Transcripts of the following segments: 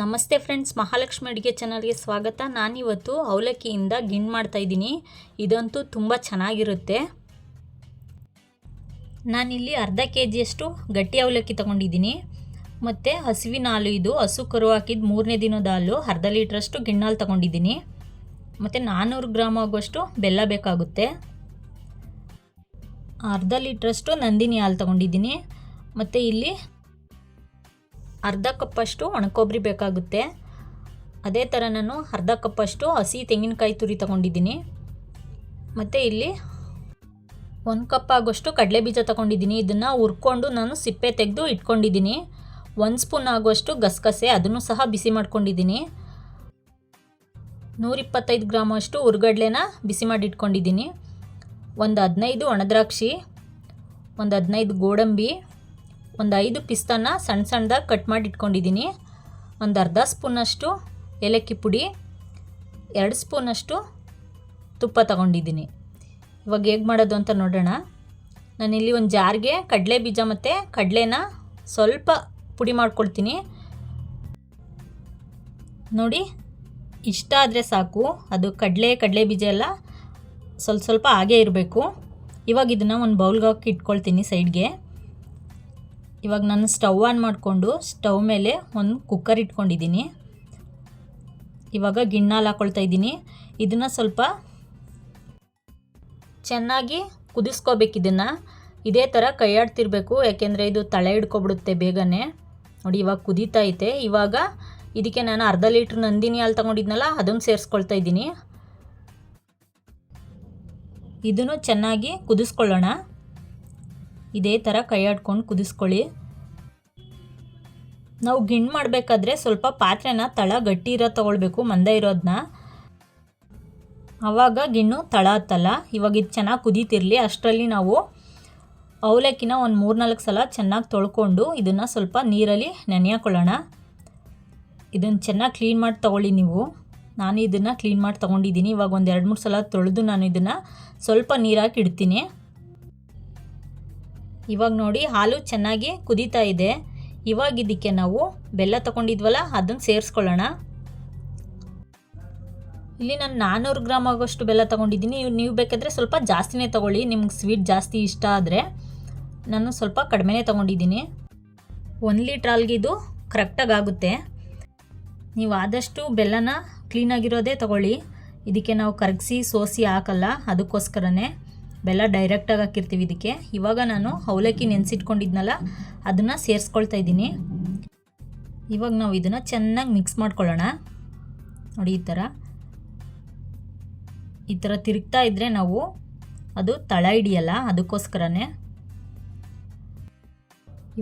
ನಮಸ್ತೆ ಫ್ರೆಂಡ್ಸ್, ಮಹಾಲಕ್ಷ್ಮಿ ಅಡುಗೆ ಚಾನಲ್ಗೆ ಸ್ವಾಗತ. ನಾನಿವತ್ತು ಅವಲಕ್ಕಿಯಿಂದ ಗಿಣ್ಣು ಮಾಡ್ತಾಯಿದ್ದೀನಿ. ಇದಂತೂ ತುಂಬ ಚೆನ್ನಾಗಿರುತ್ತೆ. ನಾನಿಲ್ಲಿ ಅರ್ಧ KGಯಷ್ಟು ಗಟ್ಟಿ ಅವಲಕ್ಕಿ ತೊಗೊಂಡಿದ್ದೀನಿ. ಮತ್ತು ಹಸುವಿನ ಹಾಲು, ಇದು ಹಸು ಕರು ಹಾಕಿದ್ದು 3ನೇ ದಿನದ ಹಾಲು, ಅರ್ಧ ಲೀಟ್ರಷ್ಟು ಗಿಣ್ಣು ಹಾಲು ತೊಗೊಂಡಿದ್ದೀನಿ. ಮತ್ತು 400 ಗ್ರಾಮ್ ಆಗುವಷ್ಟು ಬೆಲ್ಲ ಬೇಕಾಗುತ್ತೆ. ಅರ್ಧ ಲೀಟ್ರಷ್ಟು ನಂದಿನಿ ಹಾಲು ತೊಗೊಂಡಿದ್ದೀನಿ. ಮತ್ತು ಇಲ್ಲಿ ಅರ್ಧ ಕಪ್ಪಷ್ಟು ಒಣಕೊಬ್ಬರಿ ಬೇಕಾಗುತ್ತೆ. ಅದೇ ಥರ ನಾನು ಅರ್ಧ ಕಪ್ಪಷ್ಟು ಹಸಿ ತೆಂಗಿನಕಾಯಿ ತುರಿ ತೊಗೊಂಡಿದ್ದೀನಿ. ಮತ್ತು ಇಲ್ಲಿ 1 ಕಪ್ ಆಗೋಷ್ಟು ಕಡಲೆಬೀಜ ತೊಗೊಂಡಿದ್ದೀನಿ. ಇದನ್ನು ಹುರ್ಕೊಂಡು ನಾನು ಸಿಪ್ಪೆ ತೆಗೆದು ಇಟ್ಕೊಂಡಿದ್ದೀನಿ. 1 ಸ್ಪೂನ್ ಆಗುವಷ್ಟು ಗಸಗಸೆ, ಅದನ್ನು ಸಹ ಬಿಸಿ ಮಾಡ್ಕೊಂಡಿದ್ದೀನಿ. 125 ಗ್ರಾಮ್ ಅಷ್ಟು ಹುರ್ಗಡ್ಲೆನ ಬಿಸಿ ಮಾಡಿ ಇಟ್ಕೊಂಡಿದ್ದೀನಿ. ಒಂದು 15 ಒಣದ್ರಾಕ್ಷಿ, ಒಂದು 15 ಗೋಡಂಬಿ, ಒಂದು 5 ಪಿಸ್ತಾನ ಸಣ್ಣ ಸಣ್ಣದಾಗಿ ಕಟ್ ಮಾಡಿ ಇಟ್ಕೊಂಡಿದ್ದೀನಿ. ಒಂದು ಅರ್ಧ ಸ್ಪೂನಷ್ಟು ಏಲಕ್ಕಿ ಪುಡಿ, 2 ಸ್ಪೂನಷ್ಟು ತುಪ್ಪ ತಗೊಂಡಿದ್ದೀನಿ. ಇವಾಗ ಹೇಗೆ ಮಾಡೋದು ಅಂತ ನೋಡೋಣ. ನಾನಿಲ್ಲಿ ಒಂದು ಜಾರ್ಗೆ ಕಡಲೆ ಬೀಜ ಮತ್ತು ಕಡಲೆನ ಸ್ವಲ್ಪ ಪುಡಿ ಮಾಡ್ಕೊಳ್ತೀನಿ. ನೋಡಿ, ಇಷ್ಟ ಆದರೆ ಸಾಕು. ಅದು ಕಡಲೆ ಬೀಜ ಎಲ್ಲ ಸ್ವಲ್ಪ ಹಾಗೇ ಇರಬೇಕು. ಇವಾಗ ಇದನ್ನು ಒಂದು ಬೌಲ್ಗೆ ಹಾಕಿ ಇಟ್ಕೊಳ್ತೀನಿ ಸೈಡ್ಗೆ. ಇವಾಗ ನಾನು ಸ್ಟವ್ ಆನ್ ಮಾಡಿಕೊಂಡು ಸ್ಟವ್ ಮೇಲೆ ಒಂದು ಕುಕ್ಕರ್ ಇಟ್ಕೊಂಡಿದ್ದೀನಿ. ಇವಾಗ ಗಿಣ್ಣು ಹಾಲು ಹಾಕ್ಕೊಳ್ತಾ ಇದ್ದೀನಿ. ಇದನ್ನು ಸ್ವಲ್ಪ ಚೆನ್ನಾಗಿ ಕುದಿಸ್ಕೋಬೇಕು. ಇದೇ ಥರ ಕೈ ಆಡ್ತಿರ್ಬೇಕು, ಯಾಕೆಂದರೆ ಇದು ತಳೆ ಹಿಡ್ಕೊಬಿಡುತ್ತೆ ಬೇಗನೆ. ನೋಡಿ, ಇವಾಗ ಕುದೀತಾ ಐತೆ. ಇವಾಗ ಇದಕ್ಕೆ ನಾನು ಅರ್ಧ ಲೀಟ್ರ್ ನಂದಿನಿ ಹಾಲು ತೊಗೊಂಡಿದ್ನಲ್ಲ, ಅದನ್ನು ಸೇರಿಸ್ಕೊಳ್ತಾ ಇದ್ದೀನಿ. ಇದನ್ನು ಚೆನ್ನಾಗಿ ಕುದಿಸ್ಕೊಳ್ಳೋಣ. ಇದೇ ಥರ ಕೈ ಆಡ್ಕೊಂಡು ಕುದಿಸ್ಕೊಳ್ಳಿ. ನಾವು ಗಿಣ್ಣು ಮಾಡಬೇಕಾದ್ರೆ ಸ್ವಲ್ಪ ಪಾತ್ರೆನ ತಳ ಗಟ್ಟಿ ಇರೋ ತೊಗೊಳ್ಬೇಕು, ಮಂದ ಇರೋದನ್ನ. ಆವಾಗ ಗಿಣ್ಣು ತಳ ಹತ್ತಲ್ಲ. ಇವಾಗ ಇದು ಚೆನ್ನಾಗಿ ಕುದೀತಿರಲಿ. ಅಷ್ಟರಲ್ಲಿ ನಾವು ಅವಲಕ್ಕಿನ ಒಂದು 3-4 ಸಲ ಚೆನ್ನಾಗಿ ತೊಳ್ಕೊಂಡು ಇದನ್ನು ಸ್ವಲ್ಪ ನೀರಲ್ಲಿ ನೆನೆಯಾಕೊಳ್ಳೋಣ. ಇದನ್ನು ಚೆನ್ನಾಗಿ ಕ್ಲೀನ್ ಮಾಡಿ ತೊಗೊಳ್ಳಿ ನೀವು. ನಾನು ಇದನ್ನು ಕ್ಲೀನ್ ಮಾಡಿ ತೊಗೊಂಡಿದ್ದೀನಿ. ಇವಾಗ ಒಂದು 2-3 ಸಲ ತೊಳೆದು ನಾನು ಇದನ್ನು ಸ್ವಲ್ಪ ನೀರಾಕಿ ಇಡ್ತೀನಿ. ಇವಾಗ ನೋಡಿ, ಹಾಲು ಚೆನ್ನಾಗಿ ಕುದೀತಾ ಇದೆ. ಇವಾಗ ಇದಕ್ಕೆ ನಾವು ಬೆಲ್ಲ ತೊಗೊಂಡಿದ್ವಲ್ಲ, ಅದನ್ನು ಸೇರಿಸ್ಕೊಳ್ಳೋಣ. ಇಲ್ಲಿ ನಾನು 400 ಗ್ರಾಮ್ ಆಗೋಷ್ಟು ಬೆಲ್ಲ ತೊಗೊಂಡಿದ್ದೀನಿ. ನೀವು ಬೇಕಾದರೆ ಸ್ವಲ್ಪ ಜಾಸ್ತಿನೇ ತೊಗೊಳ್ಳಿ. ನಿಮ್ಗೆ ಸ್ವೀಟ್ ಜಾಸ್ತಿ ಇಷ್ಟ ಆದರೆ. ನಾನು ಸ್ವಲ್ಪ ಕಡಿಮೆನೇ ತೊಗೊಂಡಿದ್ದೀನಿ. 1 ಲೀಟ್ರ್ ಹಾಲ್ಗೆ ಇದು ಕರೆಕ್ಟಾಗಿ ಆಗುತ್ತೆ. ನೀವು ಆದಷ್ಟು ಬೆಲ್ಲನ ಕ್ಲೀನಾಗಿರೋದೇ ತೊಗೊಳ್ಳಿ. ಇದಕ್ಕೆ ನಾವು ಕರಗಿಸಿ ಸೋಸಿ ಹಾಕಲ್ಲ, ಅದಕ್ಕೋಸ್ಕರನೇ ಬೆಲ್ಲ ಡೈರೆಕ್ಟಾಗಿ ಹಾಕಿರ್ತೀವಿ ಇದಕ್ಕೆ. ಇವಾಗ ನಾನು ಅವಲಕ್ಕಿ ನೆನೆಸಿಟ್ಕೊಂಡಿದ್ನಲ್ಲ, ಅದನ್ನು ಸೇರಿಸ್ಕೊಳ್ತಾ ಇದ್ದೀನಿ. ಇವಾಗ ನಾವು ಇದನ್ನು ಚೆನ್ನಾಗಿ ಮಿಕ್ಸ್ ಮಾಡ್ಕೊಳ್ಳೋಣ. ನೋಡಿ, ಈ ಥರ ತಿರುಗ್ತಾ ಇದ್ದರೆ ನಾವು ಅದು ತಳ ಹಿಡಿಯಲ್ಲ, ಅದಕ್ಕೋಸ್ಕರನೇ.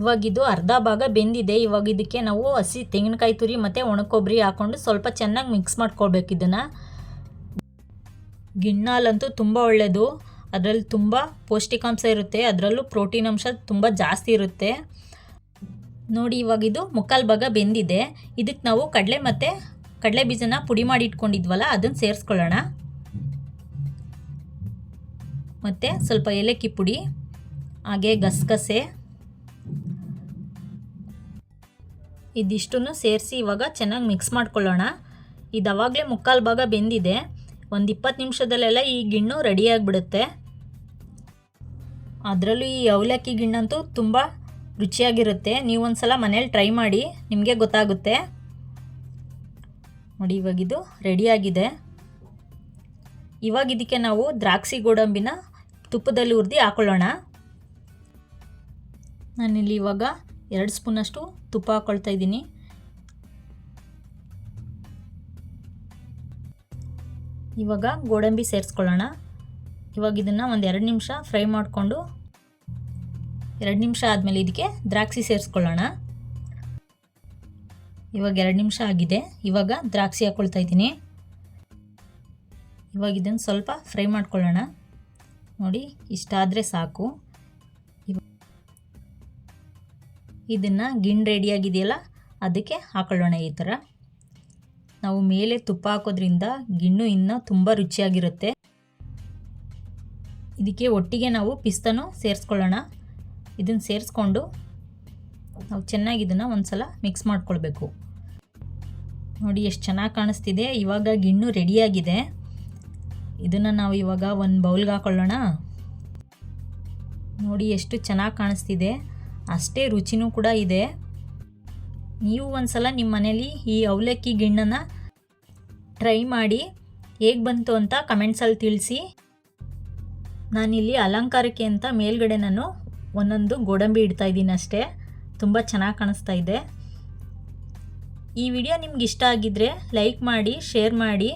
ಇವಾಗ ಇದು ಅರ್ಧ ಭಾಗ ಬೆಂದಿದೆ. ಇವಾಗ ಇದಕ್ಕೆ ನಾವು ಹಸಿ ತೆಂಗಿನಕಾಯಿ ತುರಿ ಮತ್ತು ಒಣಕೊಬ್ಬರಿ ಹಾಕ್ಕೊಂಡು ಸ್ವಲ್ಪ ಚೆನ್ನಾಗಿ ಮಿಕ್ಸ್ ಮಾಡ್ಕೊಳ್ಬೇಕು. ಇದನ್ನು ಗಿಣ್ಣು ಹಾಲಂತೂ ತುಂಬ ಒಳ್ಳೆಯದು. ಅದರಲ್ಲಿ ತುಂಬ ಪೌಷ್ಟಿಕಾಂಶ ಇರುತ್ತೆ. ಅದರಲ್ಲೂ ಪ್ರೋಟೀನ್ ಅಂಶ ತುಂಬ ಜಾಸ್ತಿ ಇರುತ್ತೆ. ನೋಡಿ, ಇವಾಗ ಇದು ಮುಕ್ಕಾಲು ಭಾಗ ಬೆಂದಿದೆ. ಇದಕ್ಕೆ ನಾವು ಕಡಲೆ ಮತ್ತು ಕಡಲೆ ಬೀಜನ ಪುಡಿ ಮಾಡಿ ಇಟ್ಕೊಂಡಿದ್ವಲ್ಲ, ಅದನ್ನು ಸೇರಿಸ್ಕೊಳ್ಳೋಣ. ಮತ್ತು ಸ್ವಲ್ಪ ಏಲಕ್ಕಿ ಪುಡಿ, ಹಾಗೆ ಗಸಗಸೆ, ಇದಿಷ್ಟನ್ನು ಸೇರಿಸಿ ಇವಾಗ ಚೆನ್ನಾಗಿ ಮಿಕ್ಸ್ ಮಾಡ್ಕೊಳ್ಳೋಣ. ಇದು ಆವಾಗಲೇ ಮುಕ್ಕಾಲು ಭಾಗ ಬೆಂದಿದೆ. ಒಂದು 20 ನಿಮಿಷದಲ್ಲೆಲ್ಲ ಈ ಗಿಣ್ಣು ರೆಡಿಯಾಗಿಬಿಡುತ್ತೆ. ಅದರಲ್ಲೂ ಈ ಅವಲಕ್ಕಿ ಗಿಣ್ಣಂತೂ ತುಂಬ ರುಚಿಯಾಗಿರುತ್ತೆ. ನೀವೊಂದು ಸಲ ಮನೇಲಿ ಟ್ರೈ ಮಾಡಿ, ನಿಮಗೆ ಗೊತ್ತಾಗುತ್ತೆ. ನೋಡಿ, ಇವಾಗಿದು ರೆಡಿಯಾಗಿದೆ. ಇವಾಗ ಇದಕ್ಕೆ ನಾವು ದ್ರಾಕ್ಷಿ ಗೋಡಂಬಿನ ತುಪ್ಪದಲ್ಲಿ ಹುರಿದು ಹಾಕ್ಕೊಳ್ಳೋಣ. ನಾನಿಲ್ಲಿ ಇವಾಗ 2 ಸ್ಪೂನಷ್ಟು ತುಪ್ಪ ಹಾಕ್ಕೊಳ್ತಾ ಇದ್ದೀನಿ. ಇವಾಗ ಗೋಡಂಬಿ ಸೇರಿಸ್ಕೊಳ್ಳೋಣ. ಇವಾಗ ಇದನ್ನು ಒಂದು 2 ನಿಮಿಷ ಫ್ರೈ ಮಾಡಿಕೊಂಡು 2 ನಿಮಿಷ ಆದಮೇಲೆ ಇದಕ್ಕೆ ದ್ರಾಕ್ಷಿ ಸೇರಿಸ್ಕೊಳ್ಳೋಣ. ಇವಾಗ 2 ನಿಮಿಷ ಆಗಿದೆ. ಇವಾಗ ದ್ರಾಕ್ಷಿ ಹಾಕ್ಕೊಳ್ತಾ ಇದ್ದೀನಿ. ಇವಾಗ ಇದನ್ನು ಸ್ವಲ್ಪ ಫ್ರೈ ಮಾಡ್ಕೊಳ್ಳೋಣ. ನೋಡಿ, ಇಷ್ಟಾದರೆ ಸಾಕು. ಇದನ್ನು ಗಿಣ್ಣು ರೆಡಿಯಾಗಿದೆಯಲ್ಲ, ಅದಕ್ಕೆ ಹಾಕೊಳ್ಳೋಣ. ಈ ಥರ ನಾವು ಮೇಲೆ ತುಪ್ಪ ಹಾಕೋದ್ರಿಂದ ಗಿಣ್ಣು ಇನ್ನೂ ತುಂಬ ರುಚಿಯಾಗಿರುತ್ತೆ. ಇದಕ್ಕೆ ಒಟ್ಟಿಗೆ ನಾವು ಪಿಸ್ತಾನು ಸೇರಿಸ್ಕೊಳ್ಳೋಣ. ಇದನ್ನು ಸೇರಿಸ್ಕೊಂಡು ನಾವು ಚೆನ್ನಾಗಿ ಇದನ್ನು ಒಂದು ಸಲ ಮಿಕ್ಸ್ ಮಾಡ್ಕೊಳ್ಬೇಕು. ನೋಡಿ ಎಷ್ಟು ಚೆನ್ನಾಗಿ ಕಾಣಿಸ್ತಿದೆ. ಇವಾಗ ಗಿಣ್ಣು ರೆಡಿಯಾಗಿದೆ. ಇದನ್ನು ನಾವು ಇವಾಗ ಒಂದು ಬೌಲ್ಗೆ ಹಾಕೊಳ್ಳೋಣ. ನೋಡಿ ಎಷ್ಟು ಚೆನ್ನಾಗಿ ಕಾಣಿಸ್ತಿದೆ, ಅಷ್ಟೇ ರುಚಿನೂ ಕೂಡ ಇದೆ. ನೀವು ಒಂದ್ಸಲ ನಿಮ್ಮ ಮನೇಲಿ ಈ ಅವಲಕ್ಕಿ ಗಿಣ್ಣನ್ನು ಟ್ರೈ ಮಾಡಿ ಹೇಗೆ ಬಂತು ಅಂತ ಕಮೆಂಟ್ಸಲ್ಲಿ ತಿಳಿಸಿ. ನಾನಿಲ್ಲಿ ಅಲಂಕಾರಕ್ಕೆ ಅಂತ ಮೇಲ್ಗಡೆ ನಾನು ಒಂದೊಂದು ಗೋಡಂಬಿ ಇಡ್ತಾ ಇದ್ದೀನಿ ಅಷ್ಟೇ. ತುಂಬ ಚೆನ್ನಾಗಿ ಕಾಣಿಸ್ತಾ ಇದೆ. ಈ ವಿಡಿಯೋ ನಿಮ್ಗೆ ಇಷ್ಟ ಆಗಿದ್ದರೆ ಲೈಕ್ ಮಾಡಿ, ಶೇರ್ ಮಾಡಿ.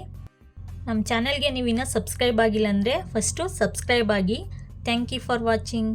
ನಮ್ಮ ಚಾನಲ್ಗೆ ನೀವು ಇನ್ನೂ ಸಬ್ಸ್ಕ್ರೈಬ್ ಆಗಿಲ್ಲ ಅಂದರೆ ಫಸ್ಟು ಸಬ್ಸ್ಕ್ರೈಬ್ ಆಗಿ. Thank you for watching.